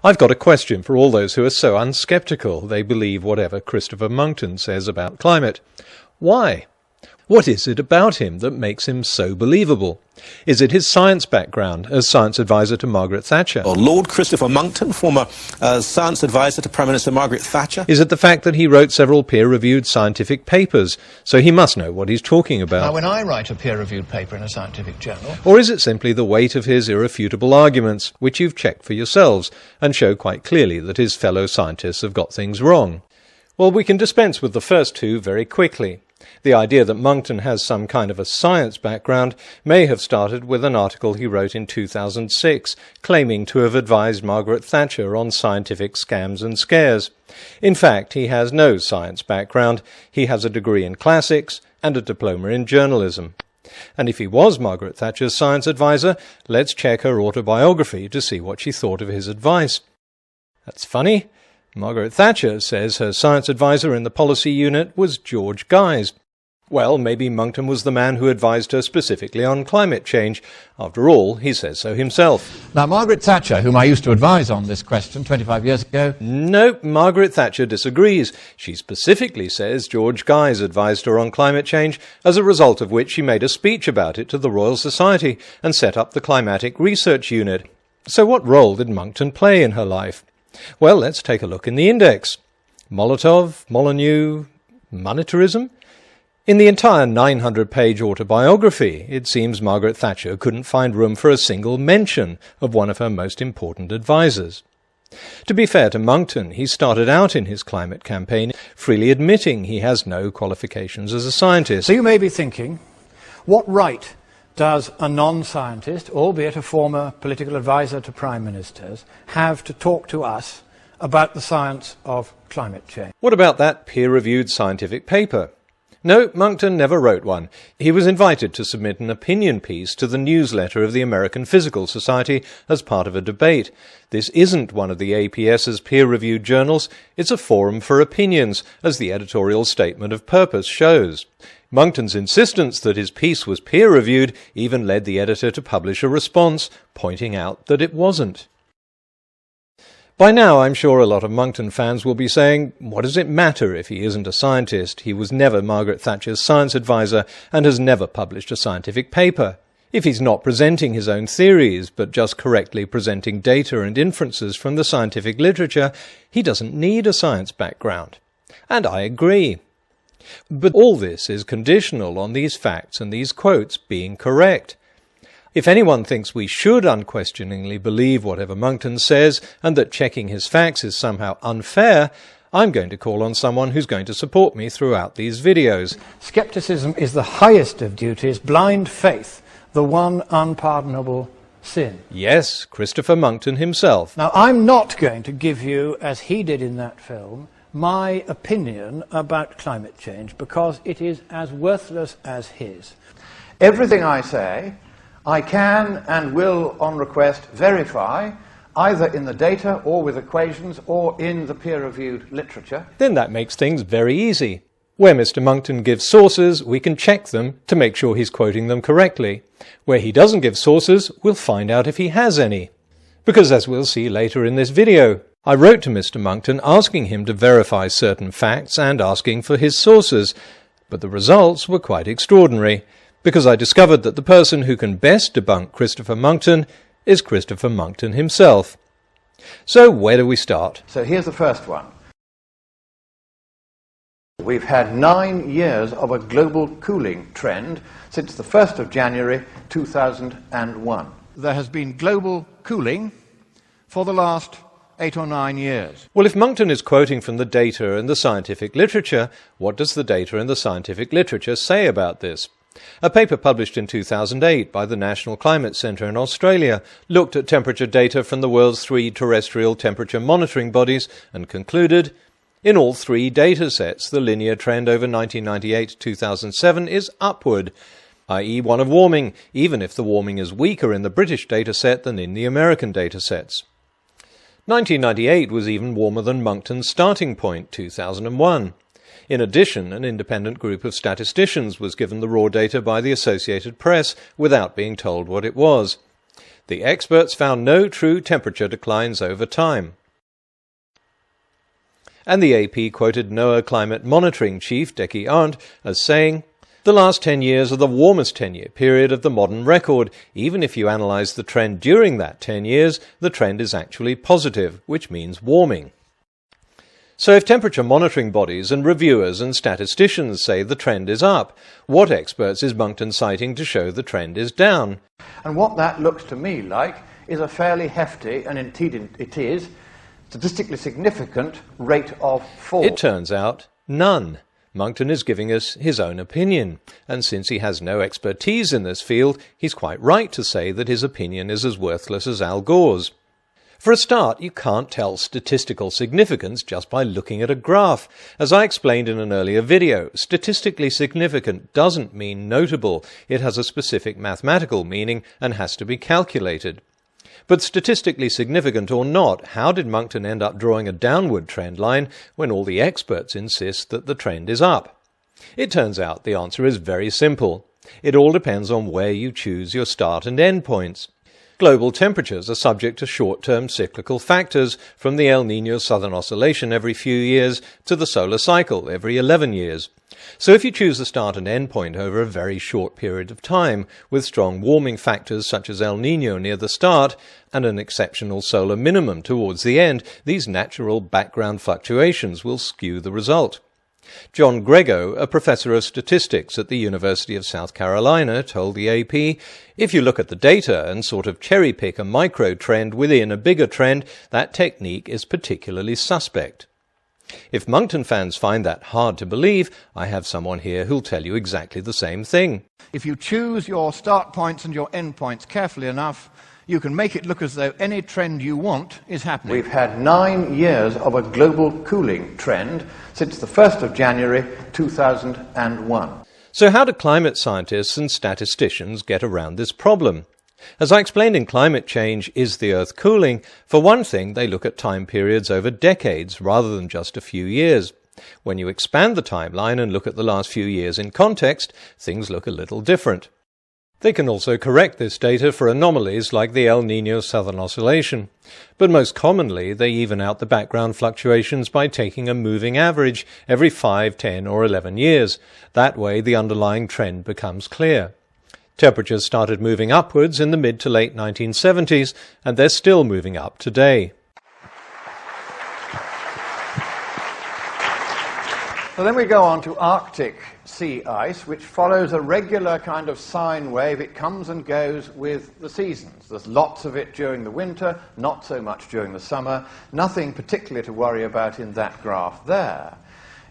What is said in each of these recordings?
I've got a question for all those who are so unsceptical they believe whatever Christopher Monckton says about climate. Why? What is it about him that makes him so believable? Is it his science background as science advisor to Margaret Thatcher? Or Lord Christopher Monckton, former science advisor to Prime Minister Margaret Thatcher? Is it the fact that he wrote several peer-reviewed scientific papers, so he must know what he's talking about? Now, when I write a peer-reviewed paper in a scientific journal... Or is it simply the weight of his irrefutable arguments, which you've checked for yourselves, and show quite clearly that his fellow scientists have got things wrong? Well, we can dispense with the first two very quickly. The idea that Monckton has some kind of a science background may have started with an article he wrote in 2006, claiming to have advised Margaret Thatcher on scientific scams and scares. In fact, he has no science background. He has a degree in classics and a diploma in journalism. And if he was Margaret Thatcher's science advisor, let's check her autobiography to see what she thought of his advice. That's funny. Margaret Thatcher says her science advisor in the policy unit was George Guy's. Well, maybe Monckton was the man who advised her specifically on climate change. After all, he says so himself. Now, Margaret Thatcher, whom I used to advise on this question 25 years ago... No, Margaret Thatcher disagrees. She specifically says George Guy's advised her on climate change, as a result of which she made a speech about it to the Royal Society and set up the Climatic Research Unit. So what role did Monckton play in her life? Well, let's take a look in the index. Molotov, Molyneux, monetarism? In the entire 900-page autobiography, it seems Margaret Thatcher couldn't find room for a single mention of one of her most important advisers. To be fair to Monckton, he started out in his climate campaign freely admitting he has no qualifications as a scientist. So you may be thinking, what right does a non-scientist, albeit a former political advisor to prime ministers, have to talk to us about the science of climate change? What about that peer-reviewed scientific paper? No, Monckton never wrote one. He was invited to submit an opinion piece to the newsletter of the American Physical Society as part of a debate. This isn't one of the APS's peer-reviewed journals. It's a forum for opinions, as the editorial statement of purpose shows. Monckton's insistence that his piece was peer-reviewed even led the editor to publish a response, pointing out that it wasn't. By now, I'm sure a lot of Monckton fans will be saying, what does it matter if he isn't a scientist? He was never Margaret Thatcher's science advisor and has never published a scientific paper. If he's not presenting his own theories, but just correctly presenting data and inferences from the scientific literature, he doesn't need a science background. And I agree. But all this is conditional on these facts and these quotes being correct. If anyone thinks we should unquestioningly believe whatever Monckton says and that checking his facts is somehow unfair, I'm going to call on someone who's going to support me throughout these videos. Skepticism is the highest of duties, blind faith, the one unpardonable sin. Yes, Christopher Monckton himself. Now, I'm not going to give you, as he did in that film, my opinion about climate change, because it is as worthless as his. Everything I say, I can and will, on request, verify, either in the data or with equations or in the peer-reviewed literature. Then that makes things very easy. Where Mr. Monckton gives sources, we can check them to make sure he's quoting them correctly. Where he doesn't give sources, we'll find out if he has any. Because as we'll see later in this video, I wrote to Mr. Monckton asking him to verify certain facts and asking for his sources, but the results were quite extraordinary, because I discovered that the person who can best debunk Christopher Monckton is Christopher Monckton himself. So where do we start? So here's the first one. We've had 9 years of a global cooling trend since the 1st of January 2001. There has been global cooling for the last 8 or 9 years. Well, if Monckton is quoting from the data and the scientific literature, what does the data and the scientific literature say about this? A paper published in 2008 by the National Climate Centre in Australia looked at temperature data from the world's 3 terrestrial temperature monitoring bodies and concluded, in all 3 data sets, the linear trend over 1998 to 2007 is upward, i.e. one of warming, even if the warming is weaker in the British data set than in the American data sets. 1998 was even warmer than Monckton's starting point, 2001. In addition, an independent group of statisticians was given the raw data by the Associated Press without being told what it was. The experts found no true temperature declines over time. And the AP quoted NOAA climate monitoring chief Deki Arndt as saying, "The last 10 years are the warmest 10-year period of the modern record. Even if you analyse the trend during that 10 years, the trend is actually positive, which means warming." So if temperature monitoring bodies and reviewers and statisticians say the trend is up, what experts is Monckton citing to show the trend is down? And what that looks to me like is a fairly hefty, and indeed it is, statistically significant rate of fall. It turns out, none. Monckton is giving us his own opinion, and since he has no expertise in this field, he's quite right to say that his opinion is as worthless as Al Gore's. For a start, you can't tell statistical significance just by looking at a graph. As I explained in an earlier video, statistically significant doesn't mean notable. It has a specific mathematical meaning and has to be calculated. But statistically significant or not, how did Monckton end up drawing a downward trend line when all the experts insist that the trend is up? It turns out the answer is very simple. It all depends on where you choose your start and end points. Global temperatures are subject to short-term cyclical factors, from the El Niño Southern Oscillation every few years to the solar cycle every 11 years. So if you choose the start and end point over a very short period of time, with strong warming factors such as El Niño near the start, and an exceptional solar minimum towards the end, these natural background fluctuations will skew the result. John Grego, a professor of statistics at the University of South Carolina, told the AP, "If you look at the data and sort of cherry-pick a micro-trend within a bigger trend, that technique is particularly suspect." If Monckton fans find that hard to believe, I have someone here who'll tell you exactly the same thing. If you choose your start points and your end points carefully enough, you can make it look as though any trend you want is happening. We've had 9 years of a global cooling trend since the 1st of January 2001. So how do climate scientists and statisticians get around this problem? As I explained in Climate Change, Is the Earth Cooling? For one thing, they look at time periods over decades rather than just a few years. When you expand the timeline and look at the last few years in context, things look a little different. They can also correct this data for anomalies like the El Niño Southern Oscillation. But most commonly, they even out the background fluctuations by taking a moving average every 5, 10 or 11 years. That way, the underlying trend becomes clear. Temperatures started moving upwards in the mid to late 1970s, and they're still moving up today. So then we go on to Arctic sea ice, which follows a regular kind of sine wave. It comes and goes with the seasons. There's lots of it during the winter, not so much during the summer. Nothing particularly to worry about in that graph there.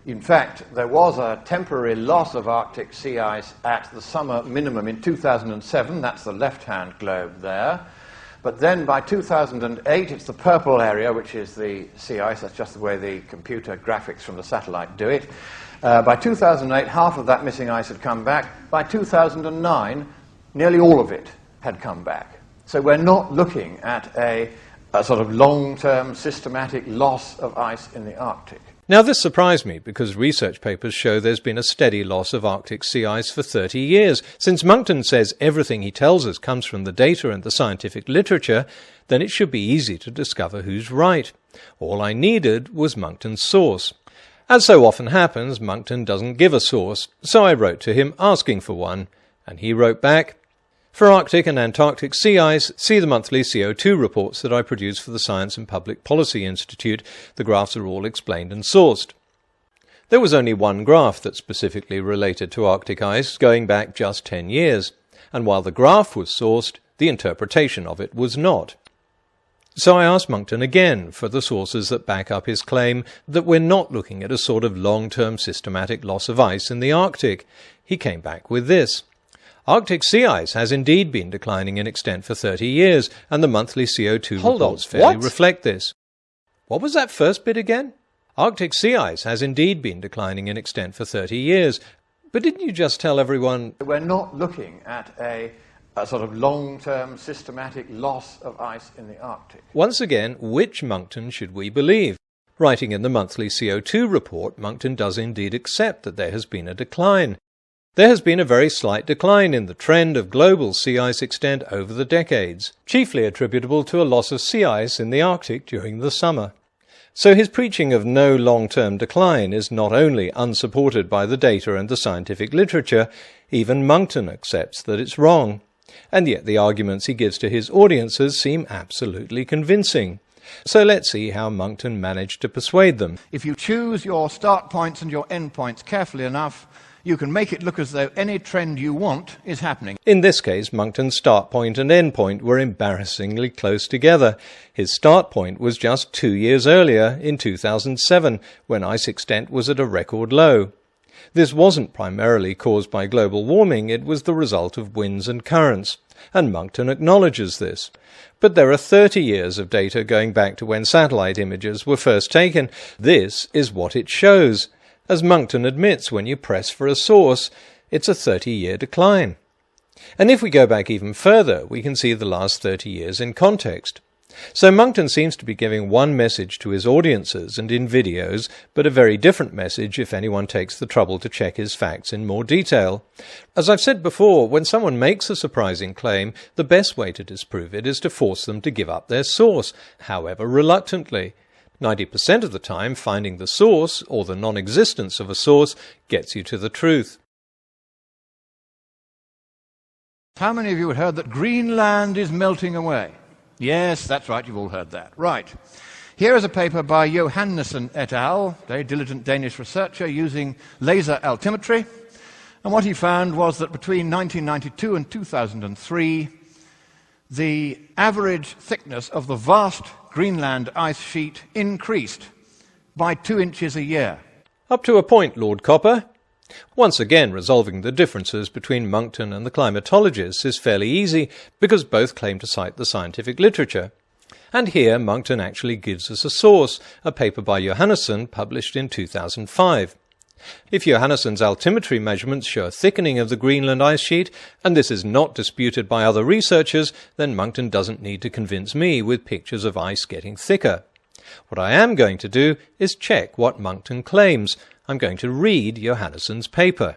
In fact, there was a temporary loss of Arctic sea ice at the summer minimum in 2007. That's the left-hand globe there. But then by 2008, it's the purple area, which is the sea ice. That's just the way the computer graphics from the satellite do it. By 2008, half of that missing ice had come back. By 2009, nearly all of it had come back. So we're not looking at a sort of long-term systematic loss of ice in the Arctic. Now this surprised me because research papers show there's been a steady loss of Arctic sea ice for 30 years. Since Monckton says everything he tells us comes from the data and the scientific literature, then it should be easy to discover who's right. All I needed was Monckton's source. As so often happens, Monckton doesn't give a source, so I wrote to him asking for one, and he wrote back, "For Arctic and Antarctic sea ice, see the monthly CO2 reports that I produce for the Science and Public Policy Institute. The graphs are all explained and sourced." There was only one graph that specifically related to Arctic ice, going back just 10 years, and while the graph was sourced, the interpretation of it was not. So I asked Monckton again for the sources that back up his claim that we're not looking at a sort of long-term systematic loss of ice in the Arctic. He came back with this. Arctic sea ice has indeed been declining in extent for 30 years, and the monthly CO2 reports fairly reflect this. What was that first bit again? Arctic sea ice has indeed been declining in extent for 30 years. But didn't you just tell everyone... We're not looking at a sort of long-term systematic loss of ice in the Arctic. Once again, which Monckton should we believe? Writing in the monthly CO2 report, Monckton does indeed accept that there has been a decline. There has been a very slight decline in the trend of global sea ice extent over the decades, chiefly attributable to a loss of sea ice in the Arctic during the summer. So his preaching of no long-term decline is not only unsupported by the data and the scientific literature, even Monckton accepts that it's wrong. And yet the arguments he gives to his audiences seem absolutely convincing. So let's see how Monckton managed to persuade them. If you choose your start points and your end points carefully enough, you can make it look as though any trend you want is happening. In this case, Monckton's start point and end point were embarrassingly close together. His start point was just 2 years earlier, in 2007, when ice extent was at a record low. This wasn't primarily caused by global warming, it was the result of winds and currents, and Monckton acknowledges this. But there are 30 years of data going back to when satellite images were first taken. This is what it shows. As Monckton admits, when you press for a source, it's a 30-year decline. And if we go back even further, we can see the last 30 years in context. So Monckton seems to be giving one message to his audiences and in videos, but a very different message if anyone takes the trouble to check his facts in more detail. As I've said before, when someone makes a surprising claim, the best way to disprove it is to force them to give up their source, however reluctantly. 90% of the time, finding the source, or the non-existence of a source, gets you to the truth. How many of you have heard that Greenland is melting away? Yes, that's right, you've all heard that. Right. Here is a paper by Johannessen et al., very diligent Danish researcher, using laser altimetry. And what he found was that between 1992 and 2003, the average thickness of the vast Greenland ice sheet increased by 2 inches a year. Up to a point, Lord Copper. Once again, resolving the differences between Monckton and the climatologists is fairly easy, because both claim to cite the scientific literature. And here Monckton actually gives us a source, a paper by Johannessen published in 2005. If Johannessen's altimetry measurements show a thickening of the Greenland ice sheet, and this is not disputed by other researchers, then Monckton doesn't need to convince me with pictures of ice getting thicker. What I am going to do is check what Monckton claims. I'm going to read Johannessen's paper.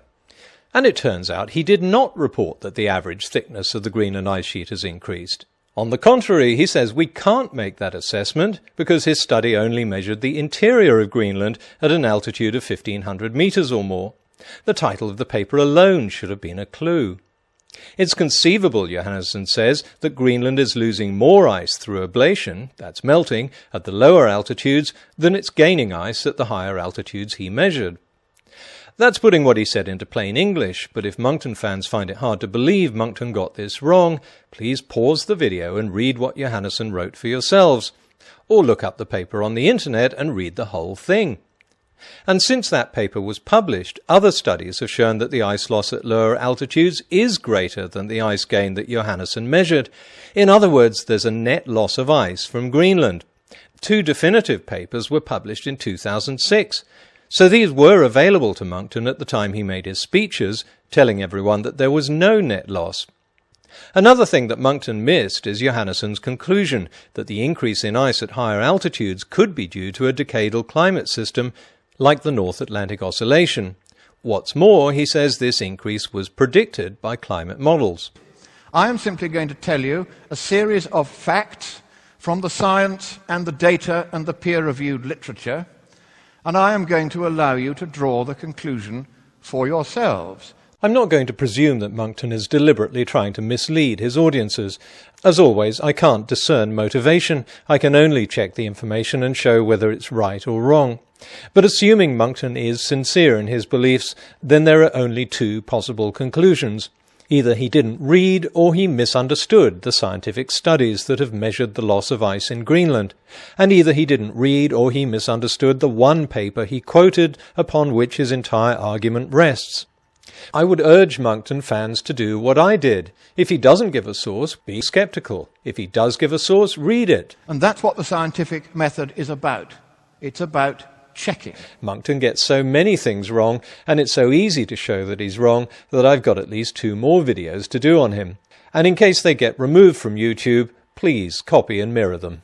And it turns out he did not report that the average thickness of the Greenland ice sheet has increased. On the contrary, he says we can't make that assessment because his study only measured the interior of Greenland at an altitude of 1,500 meters or more. The title of the paper alone should have been a clue. It's conceivable, Johannessen says, that Greenland is losing more ice through ablation, that's melting, at the lower altitudes than it's gaining ice at the higher altitudes he measured. That's putting what he said into plain English, but if Monckton fans find it hard to believe Monckton got this wrong, please pause the video and read what Johannessen wrote for yourselves, or look up the paper on the internet and read the whole thing. And since that paper was published, other studies have shown that the ice loss at lower altitudes is greater than the ice gain that Johannessen measured. In other words, there's a net loss of ice from Greenland. 2 definitive papers were published in 2006. So these were available to Monckton at the time he made his speeches, telling everyone that there was no net loss. Another thing that Monckton missed is Johannessen's conclusion that the increase in ice at higher altitudes could be due to a decadal climate system like the North Atlantic Oscillation. What's more, he says this increase was predicted by climate models. I am simply going to tell you a series of facts from the science and the data and the peer-reviewed literature, and I am going to allow you to draw the conclusion for yourselves. I'm not going to presume that Monckton is deliberately trying to mislead his audiences. As always, I can't discern motivation. I can only check the information and show whether it's right or wrong. But assuming Monckton is sincere in his beliefs, then there are only 2 possible conclusions. Either he didn't read or he misunderstood the scientific studies that have measured the loss of ice in Greenland. And either he didn't read or he misunderstood the one paper he quoted upon which his entire argument rests. I would urge Monckton fans to do what I did. If he doesn't give a source, be skeptical. If he does give a source, read it. And that's what the scientific method is about. It's about checking. Monckton gets so many things wrong, and it's so easy to show that he's wrong, that I've got at least 2 more videos to do on him. And in case they get removed from YouTube, please copy and mirror them.